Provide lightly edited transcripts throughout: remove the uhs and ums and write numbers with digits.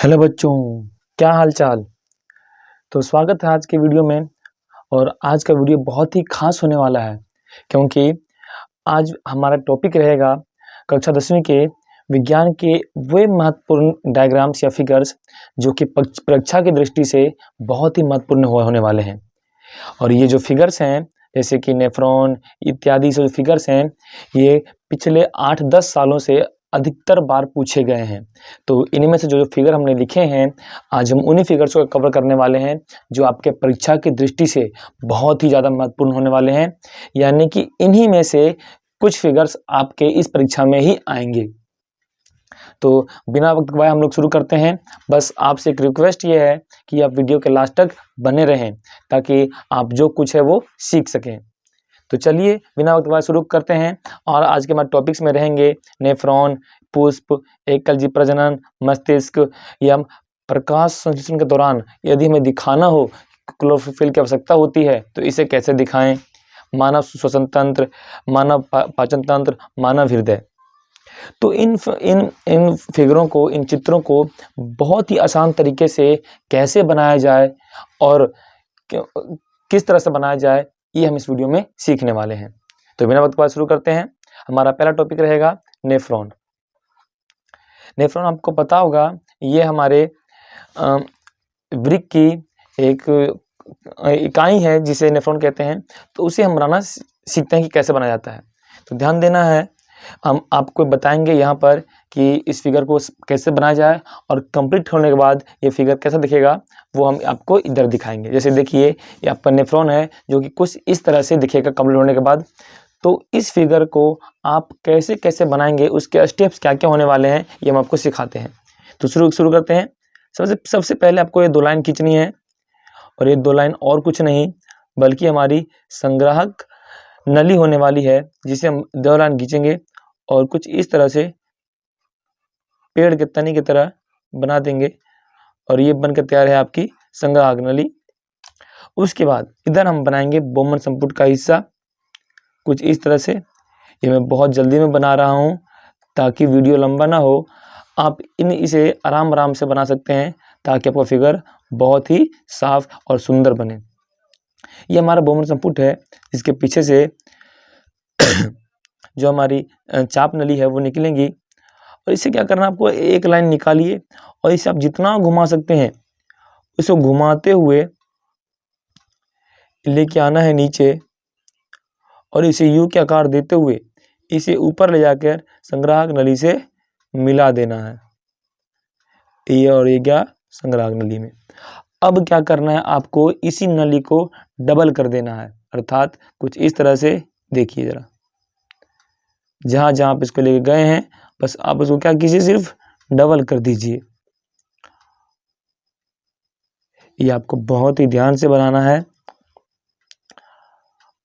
Hello बच्चों, क्या हाल चाल। तो स्वागत है आज के वीडियो में। और आज का वीडियो बहुत ही खास होने वाला है क्योंकि आज हमारा टॉपिक रहेगा कक्षा 10वीं के विज्ञान के वे महत्वपूर्ण डायग्राम्स या फिगर्स जो कि परीक्षा की दृष्टि से बहुत ही महत्वपूर्ण होने वाले हैं। और ये जो फिगर्स हैं जैसे कि नेफ्रॉन इत्यादि से जो फिगर्स हैं ये पिछले 8-10 सालों से अधिकतर बार पूछे गए हैं। तो इनमें से जो फिगर हमने लिखे हैं आज हम उन्हीं फिगर्स को कवर करने वाले हैं जो आपके परीक्षा की दृष्टि से बहुत ही ज़्यादा महत्वपूर्ण होने वाले हैं। यानी कि इन्हीं में से कुछ फिगर्स आपके इस परीक्षा में ही आएंगे। तो बिना वक्त गवाए हम लोग शुरू करते हैं। बस आपसे एक रिक्वेस्ट ये है कि आप वीडियो के लास्ट तक बने रहें ताकि आप जो कुछ है वो सीख सकें। तो चलिए बिना वक्त गवाए शुरू करते हैं। और आज के हमारे टॉपिक्स में रहेंगे नेफ्रॉन, पुष्प, एकलजीवी प्रजनन, मस्तिष्क या प्रकाश संश्लेषण के दौरान यदि हमें दिखाना हो क्लोरोफिल की आवश्यकता होती है तो इसे कैसे दिखाएं, मानव श्वसन तंत्र, मानव पाचन तंत्र, मानव हृदय। तो इन फिगरों को, इन चित्रों को बहुत ही आसान तरीके से कैसे बनाया जाए और किस तरह से बनाया जाए ये हम इस वीडियो में सीखने वाले हैं। तो बिना वक्त पास शुरू करते हैं। हमारा पहला टॉपिक रहेगा नेफ्रॉन। नेफ्रॉन आपको पता होगा ये हमारे वृक्क की एक इकाई है जिसे नेफ्रॉन कहते हैं। तो उसे हम बनाना सीखते हैं कि कैसे बनाया जाता है। तो ध्यान देना है, हम आपको बताएंगे यहाँ पर कि इस फिगर को कैसे बनाया जाए और कंप्लीट होने के बाद ये फिगर कैसा दिखेगा वो हम आपको इधर दिखाएंगे। जैसे देखिए ये आपका नेफ्रॉन है जो कि कुछ इस तरह से दिखेगा कंप्लीट होने के बाद। तो इस फिगर को आप कैसे कैसे बनाएंगे, उसके स्टेप्स क्या क्या होने वाले हैं ये हम आपको सिखाते हैं। तो शुरू करते हैं। सबसे पहले आपको ये 2 लाइन खींचनी है और ये 2 लाइन और कुछ नहीं बल्कि हमारी संग्राहक नली होने वाली है जिसे हम 2 लाइन खींचेंगे और कुछ इस तरह से पेड़ के तने की तरह बना देंगे और ये बनकर तैयार है आपकी संग्राहक नली। उसके बाद इधर हम बनाएंगे बोमन संपुट का हिस्सा कुछ इस तरह से। ये मैं बहुत जल्दी में बना रहा हूँ ताकि वीडियो लंबा ना हो। आप इसे आराम आराम से बना सकते हैं ताकि आपका फिगर बहुत ही साफ और सुंदर बने। ये हमारा बोमन संपुट है जिसके पीछे से जो हमारी चाप नली है वो निकलेंगी। और इसे क्या करना, आपको एक लाइन निकालिए और इसे आप जितना घुमा सकते हैं उसको घुमाते हुए लेके आना है नीचे और इसे यू के आकार देते हुए इसे ऊपर ले जाकर संग्राहक नली से मिला देना है। ये और ये क्या, संग्राहक नली में। अब क्या करना है, आपको इसी नली को डबल कर देना है, अर्थात कुछ इस तरह से। देखिए जरा, जहां जहां आप इसको लेके गए हैं बस आप उसको क्या कीजिए, सिर्फ डबल कर दीजिए। ये आपको बहुत ही ध्यान से बनाना है।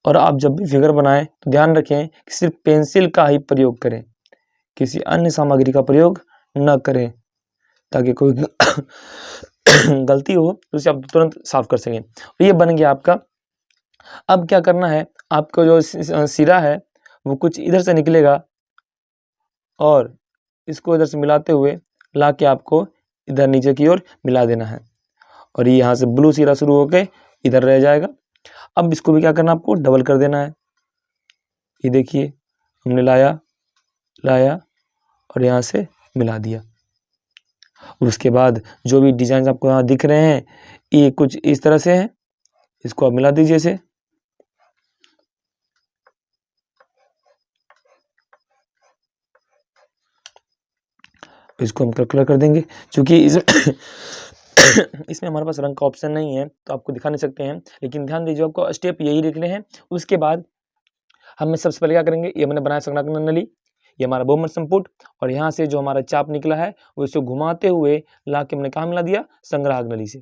और आप जब भी फिगर बनाएं तो ध्यान रखें कि सिर्फ पेंसिल का ही प्रयोग करें, किसी अन्य सामग्री का प्रयोग न करें ताकि कोई गलती हो तो उसे आप तुरंत साफ कर सकें। तो ये बन गया आपका। अब क्या करना है, आपका जो सिरा है वो कुछ इधर से निकलेगा और इसको इधर से मिलाते हुए ला के आपको इधर नीचे की ओर मिला देना है और ये यहाँ से ब्लू सिरा शुरू होके इधर रह जाएगा। अब इसको भी क्या करना, आपको डबल कर देना है। ये देखिए हमने लाया और यहाँ से मिला दिया। और उसके बाद जो भी डिजाइन आपको यहाँ दिख रहे हैं ये कुछ इस तरह से है, इसको आप मिला दीजिए इसे। इसको हम कलर कर देंगे क्योंकि इसमें हमारे पास रंग का ऑप्शन नहीं है तो आपको दिखा नहीं सकते हैं, लेकिन ध्यान दीजिए आपको स्टेप यही लिखने हैं। उसके बाद हम सबसे पहले क्या करेंगे, ये मैंने बनाया संग्राहक नली, ये हमारा बोमन संपुट और यहाँ से जो हमारा चाप निकला है वो इसको घुमाते हुए ला के हमने कहाँ मिला दिया, संग्राहक नली से।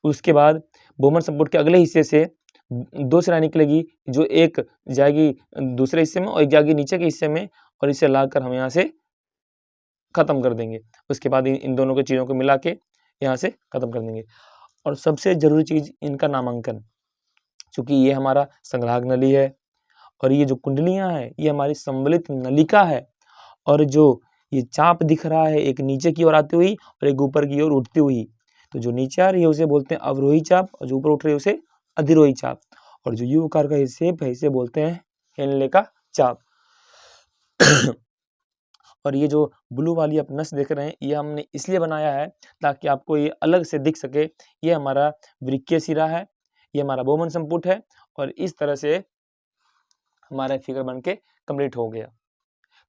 उसके बाद बोमन संपुट के अगले हिस्से से 2 सिराएं निकलेगी, जो एक जाएगी दूसरे हिस्से में और एक जाएगी नीचे के हिस्से में और इसे लाकर हम यहाँ से खत्म कर देंगे। उसके बाद इन दोनों की चीज़ों को मिला के यहाँ से खत्म कर देंगे। और सबसे जरूरी चीज़ इनका नामांकन, क्योंकि ये हमारा संग्राहक नली है और ये जो कुंडलियाँ हैं ये हमारी सम्मिलित नलिका है और जो ये चाप दिख रहा है, एक नीचे की ओर आती हुई और एक ऊपर की ओर उठती हुई। तो जो नीचे आ रही है उसे बोलते हैं अवरोही चाप और जो ऊपर उठ रही है उसे अधिरोही चाप। और जो यू आकार का ये शेप है इसे बोलते हैं हेनले का चाप। और ये जो ब्लू वाली आप नस देख रहे हैं ये हमने इसलिए बनाया है ताकि आपको ये अलग से दिख सके। ये हमारा वृक्कीय सिरा है, ये हमारा बोमन संपुट है और इस तरह से हमारा फिगर बन के कंप्लीट हो गया।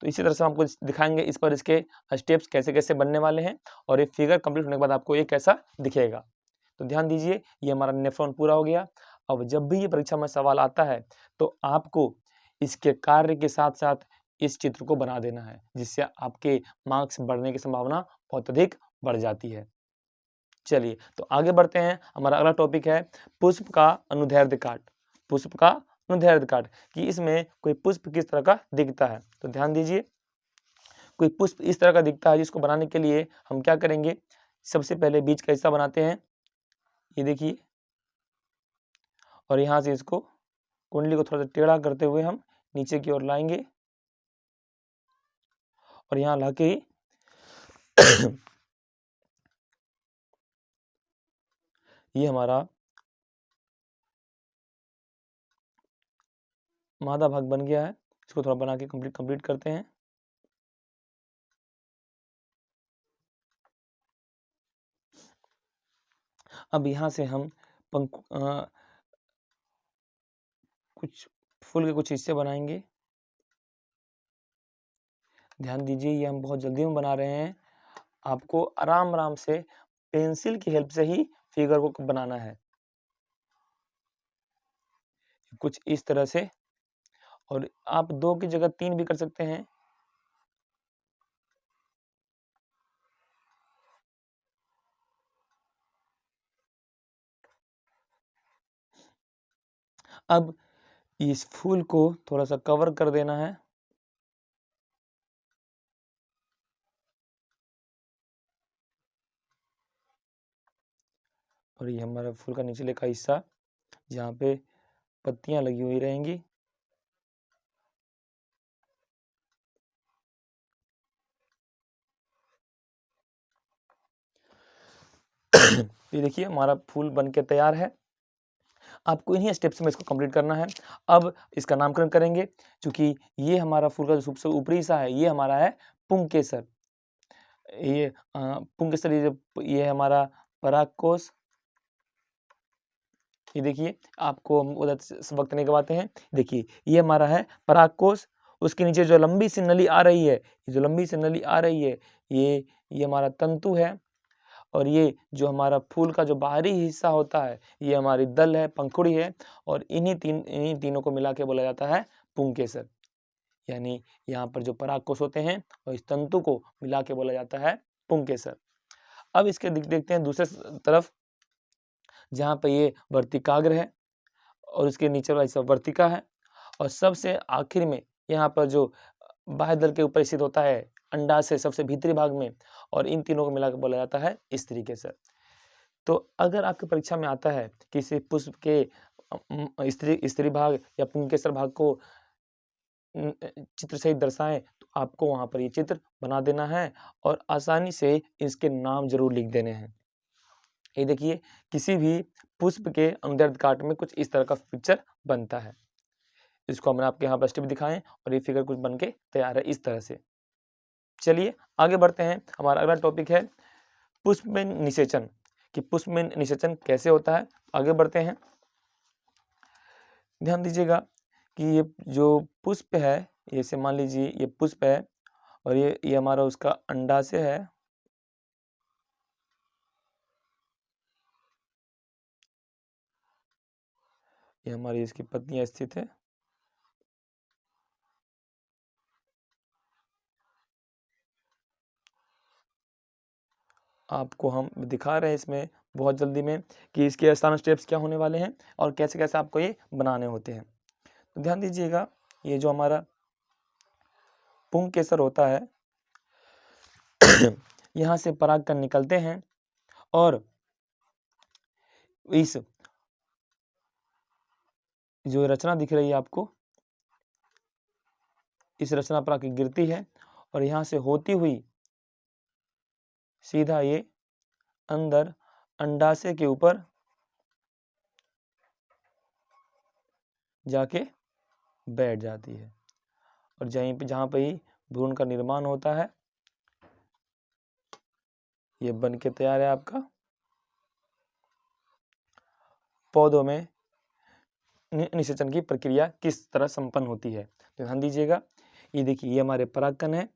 तो इसी तरह से हम आपको दिखाएंगे इस पर इसके स्टेप्स कैसे कैसे बनने वाले हैं और ये फिगर कंप्लीट होने के बाद आपको ये कैसा दिखेगा। तो ध्यान दीजिए, ये हमारा नेफ्रॉन पूरा हो गया। अब जब भी ये परीक्षा में सवाल आता है तो आपको इसके कार्य के साथ साथ इस चित्र को बना देना है, जिससे आपके मार्क्स बढ़ने की संभावना बहुत अधिक बढ़ जाती है। चलिए तो आगे बढ़ते हैं। हमारा अगला टॉपिक है पुष्प का अनुदैर्ध्य काट। पुष्प का अनुदैर्ध्य काट कि इसमें कोई पुष्प किस तरह का दिखता है। तो ध्यान दीजिए, कोई पुष्प इस तरह का दिखता है जिसको बनाने के लिए हम क्या करेंगे, सबसे पहले बीज का हिस्सा बनाते हैं, ये देखिए, और यहाँ से इसको कुंडली को थोड़ा सा टेढ़ा करते हुए हम नीचे की ओर लाएंगे और यहाँ लाके ये हमारा मादा भाग बन गया है। इसको थोड़ा बना के कंप्लीट करते हैं। अब यहाँ से हम कुछ फूल के कुछ हिस्से बनाएंगे। ध्यान दीजिए, ये हम बहुत जल्दी में बना रहे हैं। आपको आराम आराम से पेंसिल की हेल्प से ही फिगर को बनाना है, कुछ इस तरह से। और आप 2 की जगह 3 भी कर सकते हैं। अब इस फूल को थोड़ा सा कवर कर देना है। और ये हमारा फूल का निचले का हिस्सा जहाँ पे पत्तियां लगी हुई रहेंगी। ये देखिए हमारा फूल बन के तैयार है। आपको इन्हीं स्टेप्स में इसको कंप्लीट करना है। अब इसका नामकरण करेंगे, क्योंकि ये हमारा फूल का जो सबसे ऊपरी हिस्सा है ये हमारा है पुंकेसर। ये पुंकेसर, ये हमारा परागकोश। ये देखिए, आपको हम उधर से वक्त नहीं गवाते हैं। देखिए ये हमारा है परागकोश, उसके नीचे जो लंबी सी नली आ रही है, जो लंबी सी नली आ रही है ये हमारा तंतु है। और ये जो हमारा फूल का जो बाहरी हिस्सा होता है ये हमारी दल है, पंखुड़ी है। और इन्हीं तीनों को मिला के बोला जाता है पुंकेसर। यानी यहाँ पर जो परागकोश होते हैं और इस तंतु को मिला के बोला जाता है पुंकेसर। अब इसके देखते हैं दूसरे तरफ, जहाँ पे ये वर्तिकाग्र है और उसके नीचे वाला हिस्सा वर्तिका है। और सबसे आखिर में यहाँ पर जो बाह्य दल के ऊपर स्थित होता है अंडाशय सबसे भीतरी भाग में, और इन तीनों को मिलाकर बोला जाता है इस तरीके से। तो अगर आपकी परीक्षा में आता है किसी पुष्प के स्त्री भाग या पुंकेसर भाग को चित्र सहित दर्शाएं, तो आपको वहां पर ये चित्र बना देना है और आसानी से इसके नाम जरूर लिख देने हैं। ये देखिए, किसी भी पुष्प के अनुदैर्ध्य काट में कुछ इस तरह का पिक्चर बनता है। इसको हमने आपके यहाँ पर स्टेप दिखाएं और ये फिगर कुछ बन के तैयार है इस तरह से। चलिए आगे बढ़ते हैं। हमारा अगला टॉपिक है पुष्प में निषेचन, कि पुष्प में निषेचन कैसे होता है। आगे बढ़ते हैं। ध्यान दीजिएगा कि ये जो पुष्प है, जैसे मान लीजिए ये पुष्प है और ये हमारा उसका अंडाशय है। ये हमारी इसकी पत्तियां स्थित है। आपको हम दिखा रहे हैं इसमें बहुत जल्दी में कि इसके आसान स्टेप्स क्या होने वाले हैं और कैसे कैसे आपको ये बनाने होते हैं। तो ध्यान दीजिएगा, ये जो हमारा पुंकेसर होता है यहाँ से परागकण निकलते हैं और इस जो रचना दिख रही है आपको, इस रचना पर आके गिरती है और यहाँ से होती हुई सीधा ये अंदर अंडाशय के ऊपर जाके बैठ जाती है और जहाँ पे ही भ्रूण का निर्माण होता है, ये बन के तैयार है आपका। पौधों में निषेचन की प्रक्रिया किस तरह संपन्न होती है, तो ध्यान दीजिएगा। ये देखिए, ये हमारे परागकण है।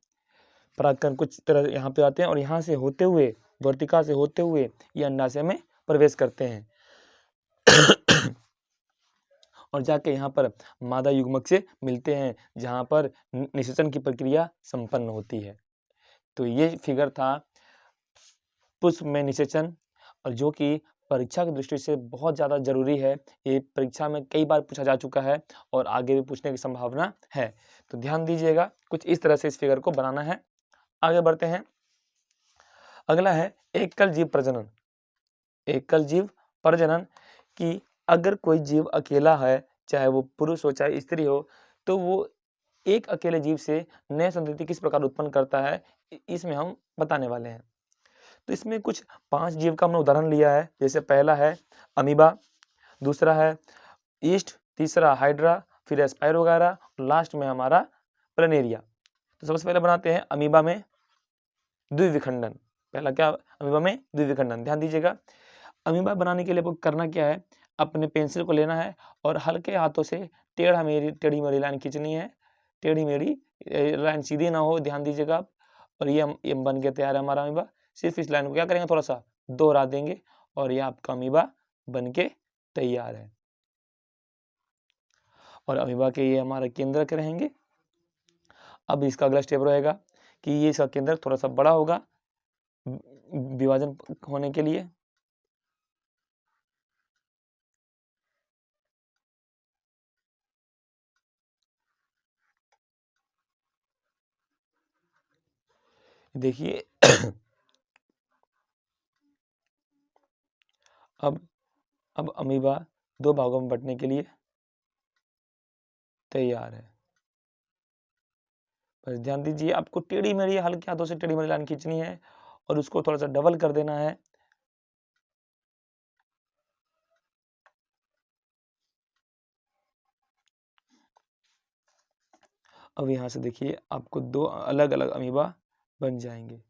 परागकण कुछ तरह यहाँ पे आते हैं और यहाँ से होते हुए, वर्तिका से होते हुए ये अंडाशय में प्रवेश करते हैं और जाके यहाँ पर मादा युग्मक से मिलते हैं, जहाँ पर निषेचन की प्रक्रिया संपन्न होती है। तो ये फिगर था पुष्प में निषेचन, और जो कि परीक्षा की दृष्टि से बहुत ज़्यादा जरूरी है। ये परीक्षा में कई बार पूछा जा चुका है और आगे भी पूछने की संभावना है, तो ध्यान दीजिएगा। कुछ इस तरह से इस फिगर को बनाना है। आगे बढ़ते हैं। अगला है एकल जीव प्रजनन। एकल जीव प्रजनन की अगर कोई जीव अकेला है, चाहे वो पुरुष हो चाहे स्त्री हो, तो वो एक अकेले जीव से नए संतति किस प्रकार उत्पन्न करता है, इसमें हम बताने वाले हैं। तो इसमें कुछ 5 जीव का हमने उदाहरण लिया है। जैसे पहला है अमीबा, दूसरा है ईस्ट, तीसरा हाइड्रा, फिर स्पाइरो वगैरह, लास्ट में हमारा प्लेनेरिया। तो सबसे पहले बनाते हैं अमीबा में द्विविखंडन। पहला क्या, अमीबा में द्विविखंडन। ध्यान दीजिएगा, अमीबा बनाने के लिए आपको करना क्या है, अपने पेंसिल को लेना है और हल्के हाथों से टेढ़ी मेढ़ी लाइन खींचनी है। टेढ़ी मेढ़ी लाइन सीधी ना हो, ध्यान दीजिएगा आप। और ये बन के तैयार है हमारा अमीबा। सिर्फ इस लाइन को क्या करेंगे, थोड़ा सा दोहरा देंगे और ये आपका अमीबा बन के तैयार है। और अमीबा के ये हमारे केंद्रक रहेंगे। अब इसका अगला स्टेप रहेगा कि ये इसका केंद्रक थोड़ा सा बड़ा होगा विभाजन होने के लिए। देखिए अब अमीबा 2 भागों में बंटने के लिए तैयार है। बस ध्यान दीजिए, आपको टेढ़ी मेढ़ी हल्के हाथों से टेढ़ी मेढ़ी लाइन खींचनी है और उसको थोड़ा सा डबल कर देना है। अब यहाँ से देखिए, आपको 2 अलग अलग अमीबा बन जाएंगे।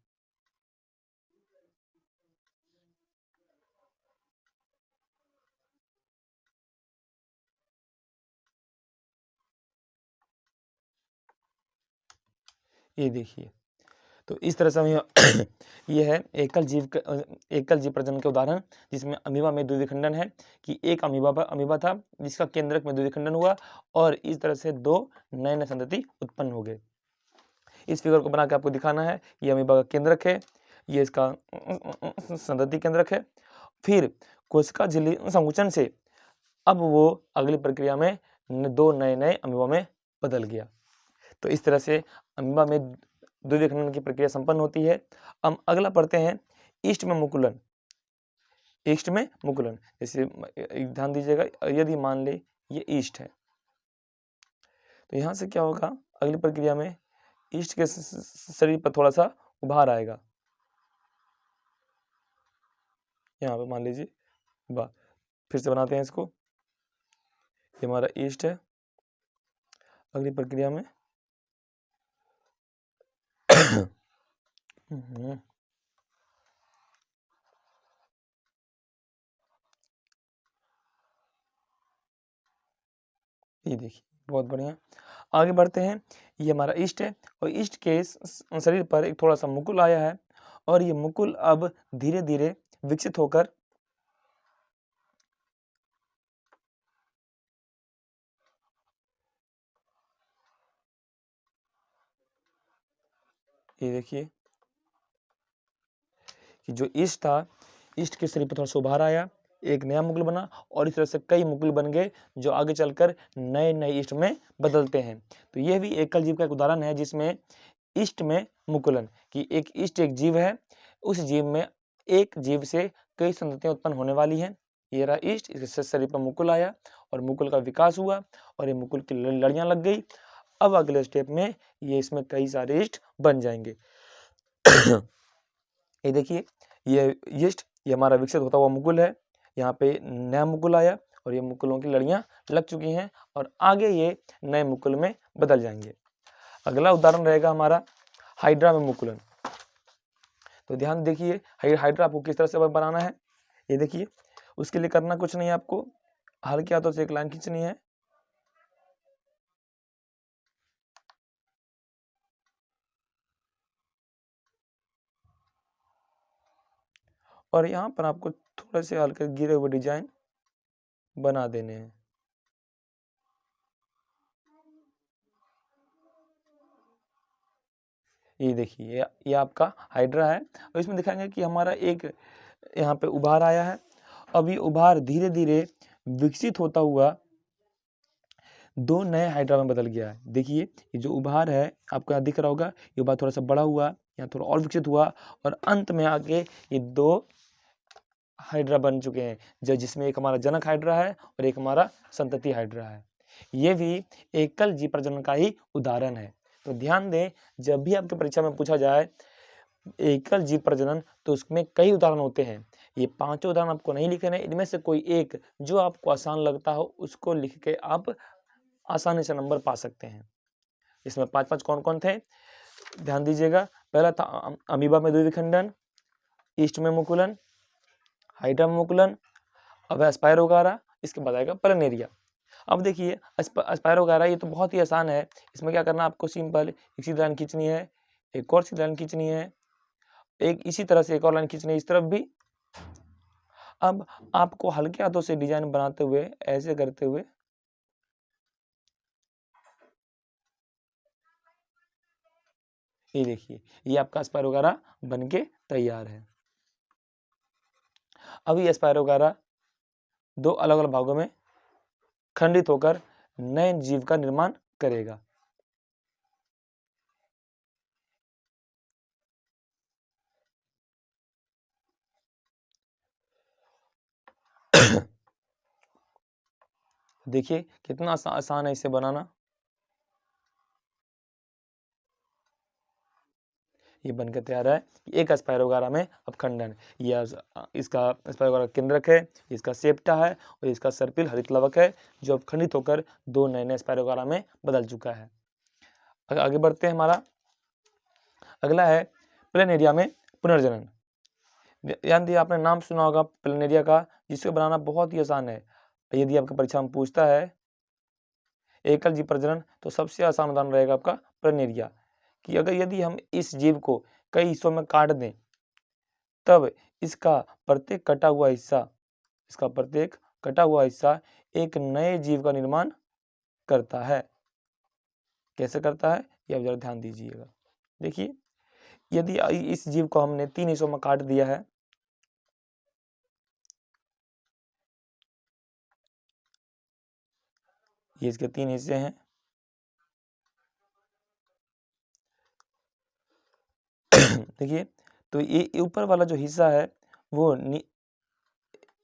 ये देखिए, तो इस तरह से हम ये है एकल जीव प्रजनन के उदाहरण, जिसमें अमीबा में द्विविखंडन है कि एक अमीबा था जिसका केंद्रक में द्विविखंडन हुआ और इस तरह से 2 नए संतति उत्पन्न हो गए। इस फिगर को बना के आपको दिखाना है। ये अमीबा का केंद्रक है, ये इसका संतति केंद्रक है। फिर कोशिका झिल्ली संकुचन से अब वो अगली प्रक्रिया में 2 नए अमीबा में बदल गया। तो इस तरह से अमीबा में द्विविखंडन की प्रक्रिया संपन्न होती है। अब अगला पढ़ते हैं ईस्ट में मुकुलन। ईस्ट में मुकुलन, जैसे ध्यान दीजिएगा, यदि मान ले ये ईस्ट है, तो यहाँ से क्या होगा, अगली प्रक्रिया में ईस्ट के शरीर पर थोड़ा सा उभार आएगा। यहाँ पे मान लीजिए वाह, फिर से बनाते हैं इसको। ये हमारा ईस्ट है। अगली प्रक्रिया में ये देखिए, बहुत बढ़िया। आगे बढ़ते हैं। ये हमारा ईस्ट है और ईस्ट के शरीर पर एक थोड़ा सा मुकुल आया है और ये मुकुल अब धीरे धीरे विकसित होकर ये देखिए कि जो ईस्ट था, ईस्ट के शरीर पर थोड़ा सा उभार आया, एक नया मुकुल बना और इस तरह से कई मुकुल बन गए जो आगे चलकर नए ईस्ट में बदलते हैं। तो यह भी एकल जीव का एक उदाहरण है जिसमें ईस्ट में मुकुलन कि एक ईस्ट एक जीव है, उस जीव में एक जीव से कई संततियां उत्पन्न होने वाली हैं। ये रहा ईस्ट, इसके शरीर पर मुकुल आया और मुकुल का विकास हुआ और ये मुकुल की लड़ियां लग गई अब अगले स्टेप में ये इसमें कई सारे ईस्ट बन जाएंगे। ये देखिए, ये ईस्ट ये हमारा विकसित होता हुआ मुकुल है, यहाँ पे नया मुकुल आया और ये मुकुलों की लड़ियाँ लग चुकी हैं और आगे ये नए मुकुल में बदल जाएंगे। अगला उदाहरण रहेगा हमारा हाइड्रा में मुकुलन। तो ध्यान देखिए, हाइड्रा आपको किस तरह से बनाना है। ये देखिए, उसके लिए करना कुछ नहीं है, आपको हल्के हाथों से एक लाइन खींचनी है और यहाँ पर आपको थोड़े से हल्के गिरे हुए डिजाइन बना देने हैं। ये देखिए, ये आपका हाइड्रा है और इसमें दिखाएंगे कि हमारा एक यहाँ पे उभार आया है। अब ये उभार धीरे धीरे विकसित होता हुआ दो नए हाइड्रा में बदल गया है। देखिए, ये जो उभार है आपको यहाँ दिख रहा होगा, ये उभार थोड़ा सा बड़ा हुआ, यहाँ थोड़ा और विकसित हुआ और अंत में आके ये दो हाइड्रा बन चुके हैं, जो जिसमें एक हमारा जनक हाइड्रा है और एक हमारा संतति हाइड्रा है। ये भी एकल जीव प्रजनन का ही उदाहरण है। तो ध्यान दें, जब भी आपके परीक्षा में पूछा जाए एकल जीव प्रजनन तो उसमें कई उदाहरण होते हैं। ये पांचों उदाहरण आपको नहीं लिखने हैं, इनमें से कोई एक जो आपको आसान लगता हो उसको लिख के आप आसानी से नंबर पा सकते हैं। इसमें 5 कौन कौन थे, ध्यान दीजिएगा। पहला था अमीबा में द्विविखंडन, ईस्ट में मुकुलन, हाइड्रा में मुकुलन, अब है स्पायरोगारा, इसके बाद आएगा प्लनेरिया। अब देखिए स्पायरोगारा ये तो बहुत ही आसान है। इसमें क्या करना, आपको सिंपल एक सीधी लाइन खींचनी है, एक और सीधी लाइन खींचनी है, एक इसी तरह से एक और लाइन खींचनी है इस तरफ भी। अब आपको हल्के हाथों से डिजाइन बनाते हुए ऐसे करते हुए ये देखिए, ये आपका स्पायरोगारा बनके तैयार है। अब ये स्पायरोगारा दो अलग अलग भागों में खंडित होकर नए जीव का निर्माण करेगा। देखिए कितना आसान है इसे बनाना। ये बनकर तैयार है। एक स्पायरोगारा में अपखंडन, ये इसका स्पायरोगारा केंद्रक है, इसका सेप्टा है और इसका सर्पिल हरितलवक है, जो अपखंडित होकर दो नए नए स्पायरोगारा में बदल चुका है। आगे बढ़ते हैं, हमारा अगला है प्लेनेरिया में पुनर्जनन। ध्यान दिए, आपने नाम सुना होगा प्लेनेरिया का, जिसको बनाना बहुत ही आसान है। यदि आपका परीक्षा में पूछता है एकल जीव प्रजनन तो सबसे आसान उदाहरण रहेगा आपका प्लेनेरिया, कि अगर यदि हम इस जीव को कई हिस्सों में काट दें तब इसका प्रत्येक कटा हुआ हिस्सा एक नए जीव का निर्माण करता है। कैसे करता है ये आप जरा ध्यान दीजिएगा। देखिए, यदि इस जीव को हमने 3 हिस्सों में काट दिया है, ये इसके 3 हिस्से हैं। देखिए, तो ये ऊपर वाला जो हिस्सा है वो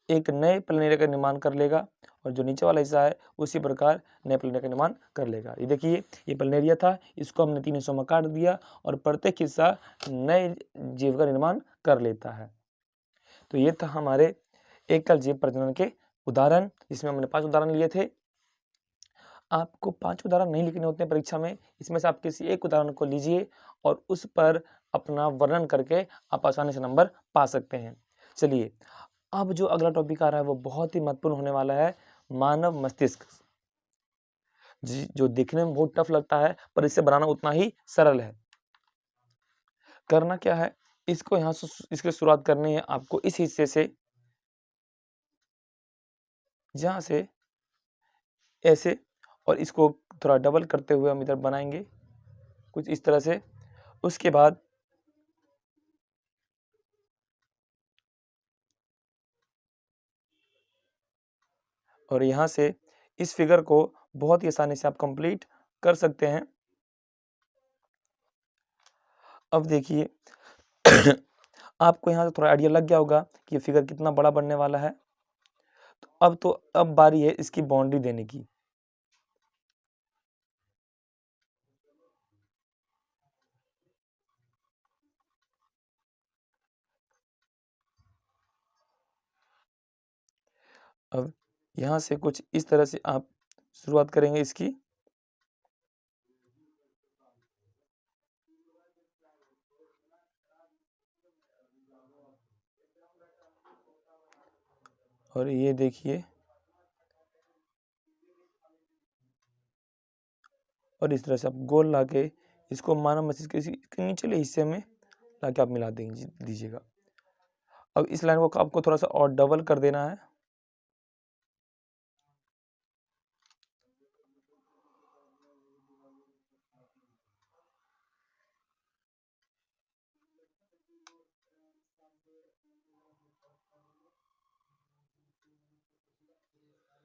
एक नए प्लेनेरिया का निर्माण कर लेगा और जो नीचे वाला हिस्सा है उसी प्रकार नए प्लेनेरिया का निर्माण कर लेगा। ये देखिए, ये प्लेनेरिया था, इसको हमने 3 हिस्सों में काट दिया और प्रत्येक हिस्सा नए जीव का निर्माण कर लेता है। तो ये था हमारे एकल जीव प्रजनन के उदाहरण, जिसमें हमने 5 उदाहरण लिए थे। आपको 5 उदाहरण नहीं लिखने होते हैं परीक्षा में, इसमें से आप किसी एक उदाहरण को लीजिए और उस पर अपना वर्णन करके आप आसानी से नंबर पा सकते हैं। चलिए, अब जो अगला टॉपिक आ रहा है वो बहुत ही महत्वपूर्ण होने वाला है, मानव मस्तिष्क, जो देखने में बहुत टफ लगता है पर इसे बनाना उतना ही सरल है। करना क्या है, इसको यहाँ से इसकी शुरुआत करनी है आपको इस हिस्से से, जहाँ से ऐसे, और इसको थोड़ा डबल करते हुए हम इधर बनाएंगे कुछ इस तरह से। उसके बाद और यहाँ से इस फिगर को बहुत ही आसानी से आप कंप्लीट कर सकते हैं। अब देखिए, आपको यहाँ से थोड़ा आइडिया लग गया होगा कि ये फिगर कितना बड़ा बनने वाला है। तो अब बारी है इसकी बाउंड्री देने की। अब यहाँ से कुछ इस तरह से आप शुरुआत करेंगे इसकी। और ये देखिए, और इस तरह से आप गोल लाके इसको मानव मस्तिष्क के निचले हिस्से में लाके आप मिला दीजिएगा। अब इस लाइन को आपको थोड़ा सा और डबल कर देना है।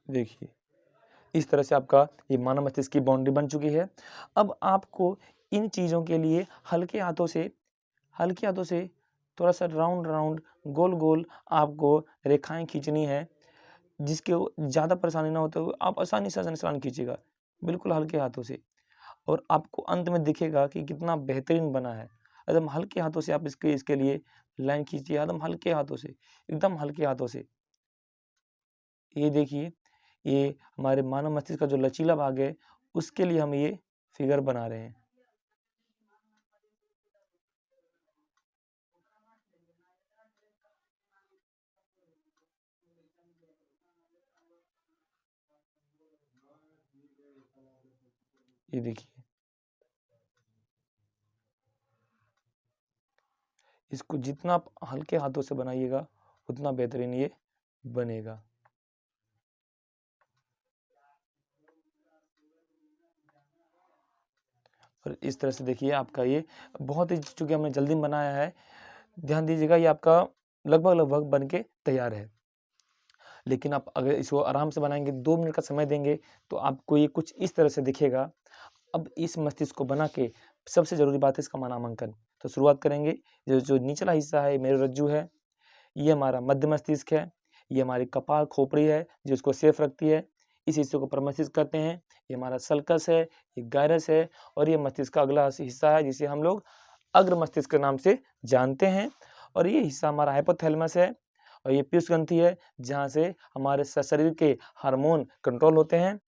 देखिए, इस तरह से आपका ये मानव मस्तिष्क की बाउंड्री बन चुकी है। अब आपको इन चीज़ों के लिए हल्के हाथों से थोड़ा सा राउंड गोल आपको रेखाएं खींचनी है, जिसके ज़्यादा परेशानी ना होते हुए आप आसानी से लाइन खींचिएगा, बिल्कुल हल्के हाथों से। और आपको अंत में दिखेगा कि कितना बेहतरीन बना है। एकदम हल्के हाथों से आप इसके लिए लाइन खींचिए, एकदम हल्के हाथों से, एकदम हल्के हाथों से। ये देखिए, ये हमारे मानव मस्तिष्क का जो लचीला भाग है, उसके लिए हम ये फिगर बना रहे हैं। ये देखिए, इसको जितना आप हल्के हाथों से बनाइएगा उतना बेहतरीन ये बनेगा। और इस तरह से देखिए आपका ये बहुत ही, चूंकि हमने जल्दी में बनाया है, ध्यान दीजिएगा, ये आपका लगभग बन के तैयार है। लेकिन आप अगर इसको आराम से बनाएंगे, 2 मिनट का समय देंगे, तो आपको ये कुछ इस तरह से दिखेगा। अब इस मस्तिष्क को बना के सबसे ज़रूरी बात है इसका मानांकन। तो शुरुआत करेंगे, जो निचला हिस्सा है मेरुरज्जु है, ये हमारा मध्य मस्तिष्क है, ये हमारी कपाल खोपड़ी है जो इसको सेफ रखती है, इस हिस्से को प्रमस्तिष्क कहते हैं। ये हमारा सल्कस है, ये गायरस है, और ये मस्तिष्क का अगला हिस्सा है जिसे हम लोग अग्र मस्तिष्क के नाम से जानते हैं। और ये हिस्सा हमारा हाइपोथैलेमस है, और ये पीयूष ग्रंथि है जहाँ से हमारे शरीर के हार्मोन कंट्रोल होते हैं।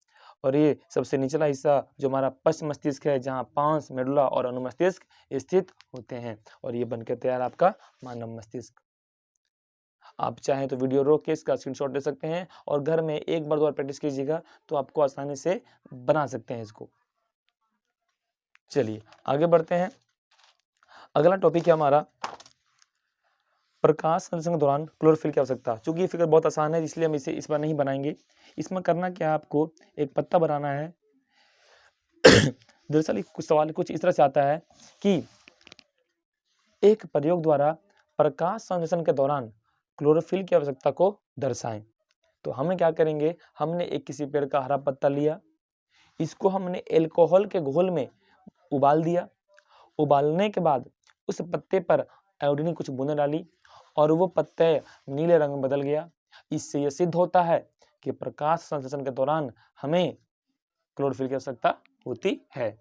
और ये सबसे निचला हिस्सा जो हमारा पश्च मस्तिष्क है, जहाँ पांस, मेडुला और अनुमस्तिष्क स्थित होते हैं। और ये बनकर तैयार आपका मानव मस्तिष्क। आप चाहें तो वीडियो रोक के इसका स्क्रीनशॉट ले सकते हैं और घर में एक बार 2 बार प्रैक्टिस कीजिएगा तो आपको आसानी से बना सकते हैं इसको। चलिए आगे बढ़ते हैं। अगला टॉपिक है हमारा प्रकाश संश्लेषण के दौरान क्लोरोफिल की आवश्यकता। चूंकि ये फिगर बहुत आसान है इसलिए हम इसे इस बार नहीं बनाएंगे। इसमें करना क्या है, आपको एक पत्ता बनाना है। दरअसल कुछ सवाल कुछ इस तरह से आता है कि एक प्रयोग द्वारा प्रकाश संश्लेषण के दौरान क्लोरोफिल की आवश्यकता को दर्शाएं। तो हमने क्या करेंगे, हमने एक किसी पेड़ का हरा पत्ता लिया, इसको हमने एल्कोहल के घोल में उबाल दिया। उबालने के बाद उस पत्ते पर आयोडीन की कुछ बूंदें डाली और वो पत्ते नीले रंग में बदल गया। इससे यह सिद्ध होता है कि प्रकाश संश्लेषण के दौरान हमें क्लोरोफिल की आवश्यकता होती है।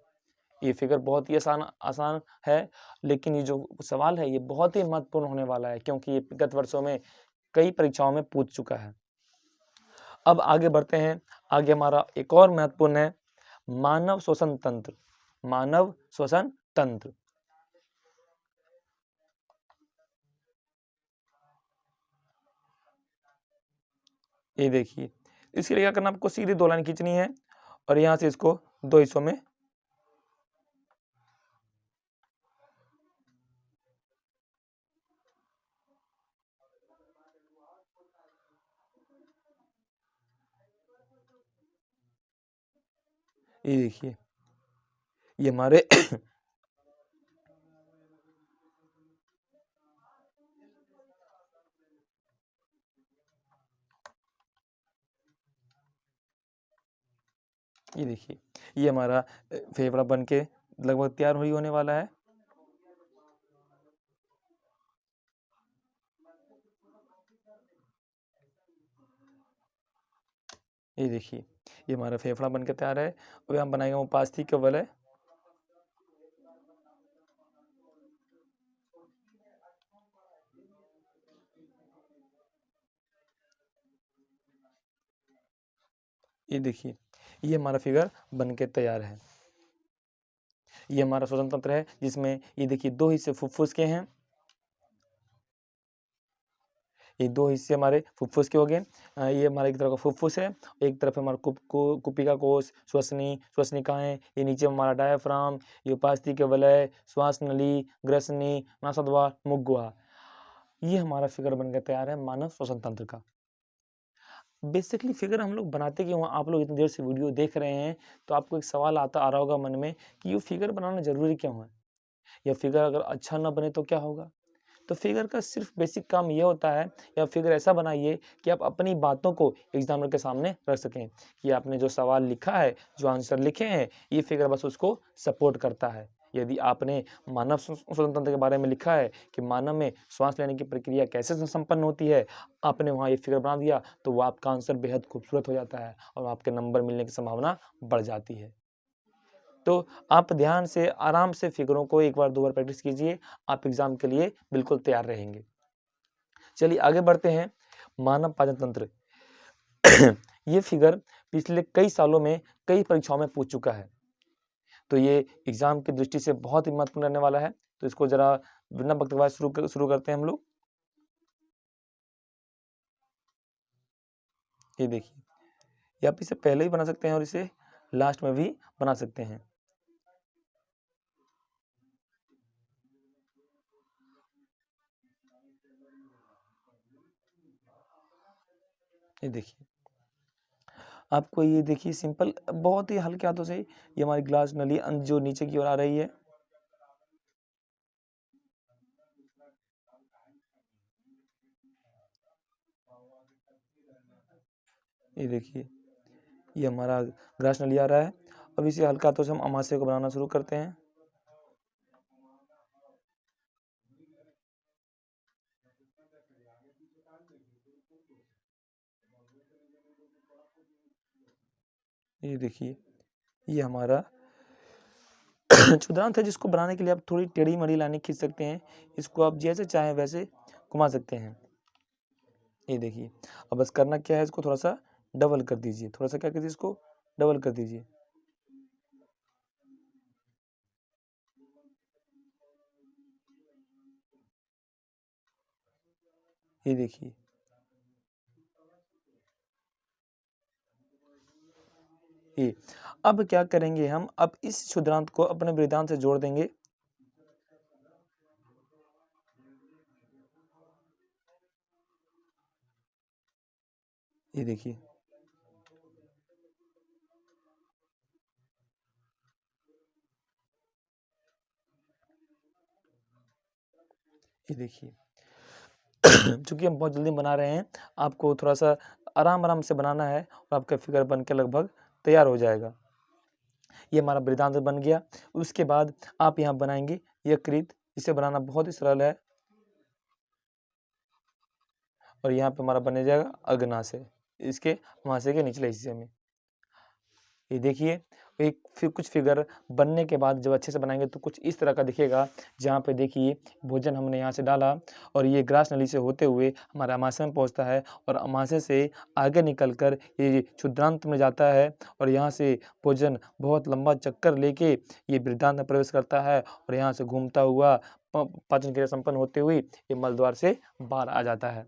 ये फिगर बहुत ही आसान है, लेकिन ये जो सवाल है ये बहुत ही महत्वपूर्ण होने वाला है, क्योंकि ये विगत वर्षों में कई परीक्षाओं में पूछ चुका है। अब आगे बढ़ते हैं। आगे हमारा एक और महत्वपूर्ण है मानव श्वसन तंत्र। मानव श्वसन तंत्र, ये देखिए, इसके लिए क्या करना, आपको सीधी 2 लाइन खींचनी है और यहां से इसको 2 हिस्सों में ये देखिए, ये हमारे ये देखिए, ये हमारा फेफड़ा बन के लगभग तैयार होने वाला है। ये देखिए, ये हमारा फेफड़ा बनकर तैयार है। अब हम बनाएंगे उपास्थि के वलय। ये देखिए, ये हमारा फिगर बन के तैयार है। ये हमारा श्वसन तंत्र है, जिसमें ये देखिए 2 हिस्से फुफ्फुस के हैं। ये 2 हिस्से हमारे फुफ्फुस के हो गए। ये हमारा एक तरफ का फुफ्फुस है, एक तरफ हमारा कुपिका कोश, श्वसनिकाएँ, ये नीचे हमारा डायाफ्राम, ये उपास्थि के वलय, श्वास नली, ग्रसनी, नासाद्वार, मुख गुहा। ये हमारा फिगर बनकर तैयार है मानव श्वसन तंत्र का। बेसिकली फिगर हम लोग बनाते क्यों हैं? आप लोग इतनी देर से वीडियो देख रहे हैं, तो आपको एक सवाल आ रहा होगा मन में कि ये फिगर बनाना ज़रूरी क्यों है? या फिगर अगर अच्छा ना बने तो क्या होगा? तो फिगर का सिर्फ बेसिक काम ये होता है, या फिगर ऐसा बनाइए कि आप अपनी बातों को एग्जामिनर के सामने रख सकें, कि आपने जो सवाल लिखा है, जो आंसर लिखे हैं, ये फिगर बस उसको सपोर्ट करता है। यदि आपने मानव श्वसन तंत्र के बारे में लिखा है कि मानव में श्वास लेने की प्रक्रिया कैसे संपन्न होती है, आपने वहाँ ये फिगर बना दिया, तो वो आपका आंसर बेहद खूबसूरत हो जाता है और आपके नंबर मिलने की संभावना बढ़ जाती है। तो आप ध्यान से आराम से फिगरों को 1 बार 2 बार प्रैक्टिस कीजिए, आप एग्जाम के लिए बिल्कुल तैयार रहेंगे। चलिए आगे बढ़ते हैं। मानव पाचन तंत्र ये फिगर पिछले कई सालों में कई परीक्षाओं में पूछ चुका है, तो ये एग्जाम की दृष्टि से बहुत ही महत्वपूर्ण रहने वाला है। तो इसको जरा बिना बकवाए शुरू करते हैं हम लोग। ये देखिए, ये आप इसे पहले ही बना सकते हैं और इसे लास्ट में भी बना सकते हैं। ये देखिए, आपको ये देखिए सिंपल, बहुत ही हल्के हाथों से ये हमारी ग्लास नली जो नीचे की ओर आ रही है। ये देखिए, ये हमारा ग्लास नली आ रहा है। अब इसे हल्का हाथों से हम अमाशय को बनाना शुरू करते हैं। ये देखिए, ये हमारा क्षुद्रांत है, जिसको बनाने के लिए आप थोड़ी टेढ़ी मढ़ी लाइनें खींच सकते हैं। इसको आप जैसे चाहें वैसे घुमा सकते हैं। ये देखिए, अब बस करना क्या है, इसको थोड़ा सा डबल कर दीजिए, थोड़ा सा क्या कीजिए, इसको डबल कर दीजिए। ये देखिए, ये अब क्या करेंगे हम, अब इस क्षुद्रांत को अपने वृद्धांत से जोड़ देंगे। ये देखिए, ये देखिए चूंकि हम बहुत जल्दी बना रहे हैं, आपको थोड़ा सा आराम आराम से बनाना है और आपका फिगर बन के लगभग तैयार हो जाएगा। ये हमारा वृद्धांत बन गया। उसके बाद आप यहाँ बनाएंगे यकृत। इसे बनाना बहुत ही सरल है और यहाँ पे हमारा बन जाएगा अग्नाशय, इसके महाशय के निचले हिस्से में। ये देखिए, एक फिर कुछ फिगर बनने के बाद जब अच्छे से बनाएंगे तो कुछ इस तरह का दिखेगा, जहाँ पे देखिए भोजन हमने यहाँ से डाला और ये ग्रास नली से होते हुए हमारे अमाशय में पहुँचता है और अमाशय से आगे निकलकर ये क्षुद्रांत में जाता है और यहाँ से भोजन बहुत लंबा चक्कर लेके ये वृद्धांत में प्रवेश करता है और यहाँ से घूमता हुआ पाचन क्रिया संपन्न होते हुए ये मल द्वार से बाहर आ जाता है।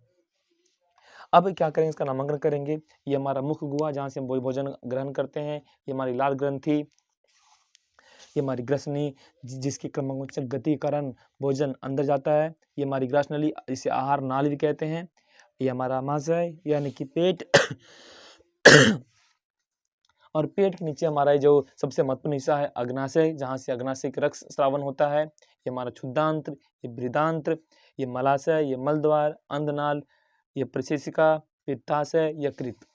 अब क्या करेंगे, इसका नामांकन करेंगे। ये हमारा मुख गुहा, जहाँ से हम भोजन ग्रहण करते हैं। ये हमारी लाल ग्रंथि, ये हमारी ग्रसनी, जिसके क्रमांकन गति के कारण भोजन अंदर जाता है। ये हमारी ग्रास नली, इसे आहार नाल भी कहते हैं। ये हमारा अमाशय यानी कि पेट और पेट के नीचे हमारा जो सबसे महत्वपूर्ण हिस्सा है अग्नाशय, जहाँ से अग्नाशय का रक्त स्रावन होता है। ये हमारा क्षुद्रांत्र, ये बृहदांत्र, ये मलाशय, ये मलद्वार, अंधनाल, ये प्रशेषिका, पित्ताशय, यकृत।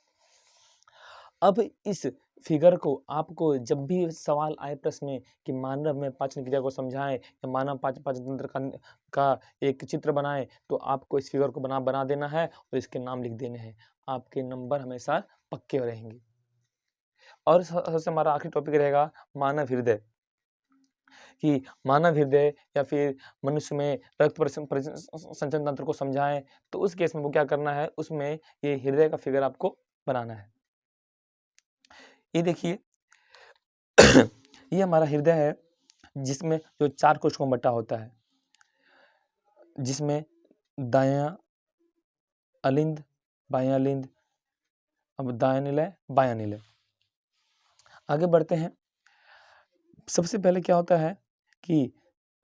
अब इस फिगर को आपको जब भी सवाल आए प्रश्न में कि मानव में पाचन क्रिया को समझाएं या मानव पाचन तंत्र का एक चित्र बनाएं, तो आपको इस फिगर को बना देना है और इसके नाम लिख देने हैं। आपके नंबर हमेशा पक्के रहेंगे। और सबसे हमारा आखिरी टॉपिक रहेगा मानव हृदय, कि मानव हृदय या फिर मनुष्य में रक्त संचरण तंत्र को समझाएं। तो उस केस में वो क्या करना है, उसमें ये हृदय का फिगर आपको बनाना है। ये देखिए ये हमारा हृदय है, जिसमें जो 4 कोशिकाओं में बटा होता है, जिसमें दायां अलिंद, बायां अलिंद, अब दायां निलय, बायां निलय। आगे बढ़ते हैं। सबसे पहले क्या होता है कि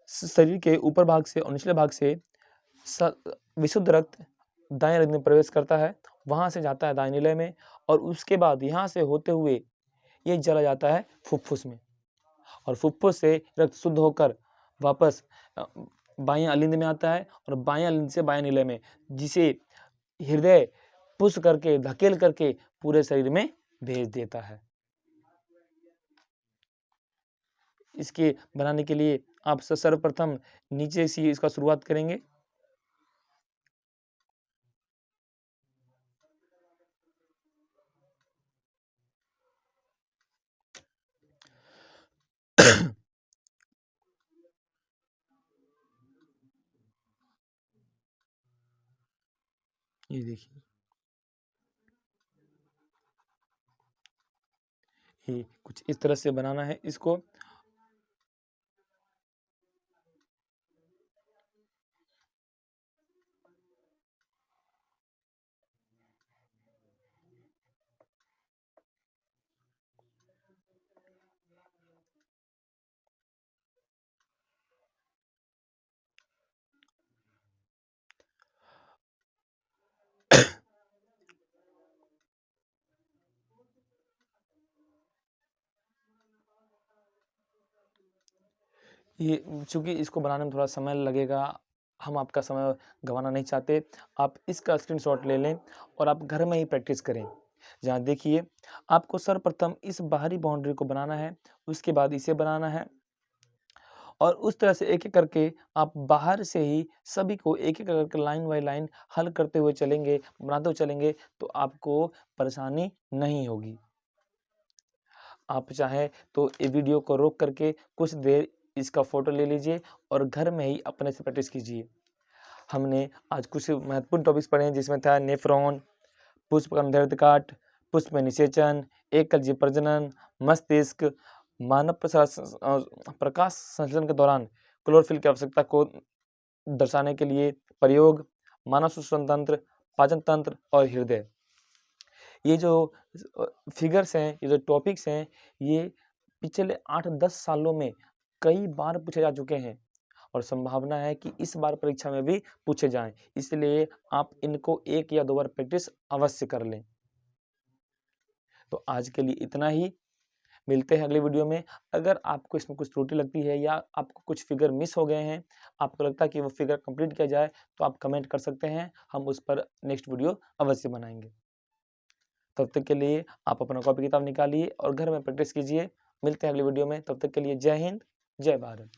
शरीर के ऊपर भाग से और निचले भाग से विशुद्ध रक्त दाएं हृदय में प्रवेश करता है, वहां से जाता है दाएं निलय में, और उसके बाद यहाँ से होते हुए ये चला जाता है फुफ्फुस में, और फुफ्फुस से रक्त शुद्ध होकर वापस बाएं अलिंद में आता है, और बाएं अलिंद से बाएं निलय में, जिसे हृदय पुश करके धकेल करके पूरे शरीर में भेज देता है। इसके बनाने के लिए आप सर्वप्रथम नीचे से इसका शुरुआत करेंगे। ये देखिए, ये कुछ इस तरह से बनाना है इसको। ये चूंकि इसको बनाने में थोड़ा समय लगेगा, हम आपका समय गंवाना नहीं चाहते। आप इसका स्क्रीनशॉट ले लें और आप घर में ही प्रैक्टिस करें। जहाँ देखिए, आपको सर्वप्रथम इस बाहरी बाउंड्री को बनाना है, उसके बाद इसे बनाना है, और उस तरह से एक-एक करके आप बाहर से ही सभी को एक-एक करके लाइन बाय लाइन हल करते हुए चलेंगे, बनाते हुए चलेंगे, तो आपको परेशानी नहीं होगी। आप चाहें तो ये वीडियो को रोक करके कुछ देर इसका फ़ोटो ले लीजिए और घर में ही अपने से प्रैक्टिस कीजिए। हमने आज कुछ महत्वपूर्ण टॉपिक्स पढ़े हैं, जिसमें था नेफ्रॉन, पुष्पकंधर काट, पुष्प में निषेचन, एककलजीय प्रजनन, मस्तिष्क, मानव प्रकाश संश्लेषण के दौरान क्लोरोफिल की आवश्यकता को दर्शाने के लिए प्रयोग, मानव श्वसन तंत्र, पाचन तंत्र और हृदय। ये जो फिगर्स हैं, ये जो टॉपिक्स हैं, ये पिछले 8-10 सालों में कई बार पूछे जा चुके हैं, और संभावना है कि इस बार परीक्षा में भी पूछे जाएं। इसलिए आप इनको 1 या 2 बार प्रैक्टिस अवश्य कर लें। तो आज के लिए इतना ही। मिलते हैं अगले वीडियो में। अगर आपको इसमें कुछ त्रुटि लगती है या आपको कुछ फिगर मिस हो गए हैं, आपको लगता है कि वो फिगर कंप्लीट किया जाए, तो आप कमेंट कर सकते हैं, हम उस पर नेक्स्ट वीडियो अवश्य बनाएंगे। तब तक के लिए आप अपना कॉपी किताब निकालिए और घर में प्रैक्टिस कीजिए। मिलते हैं अगली वीडियो में, तब तक के लिए जय हिंद, जय भारत।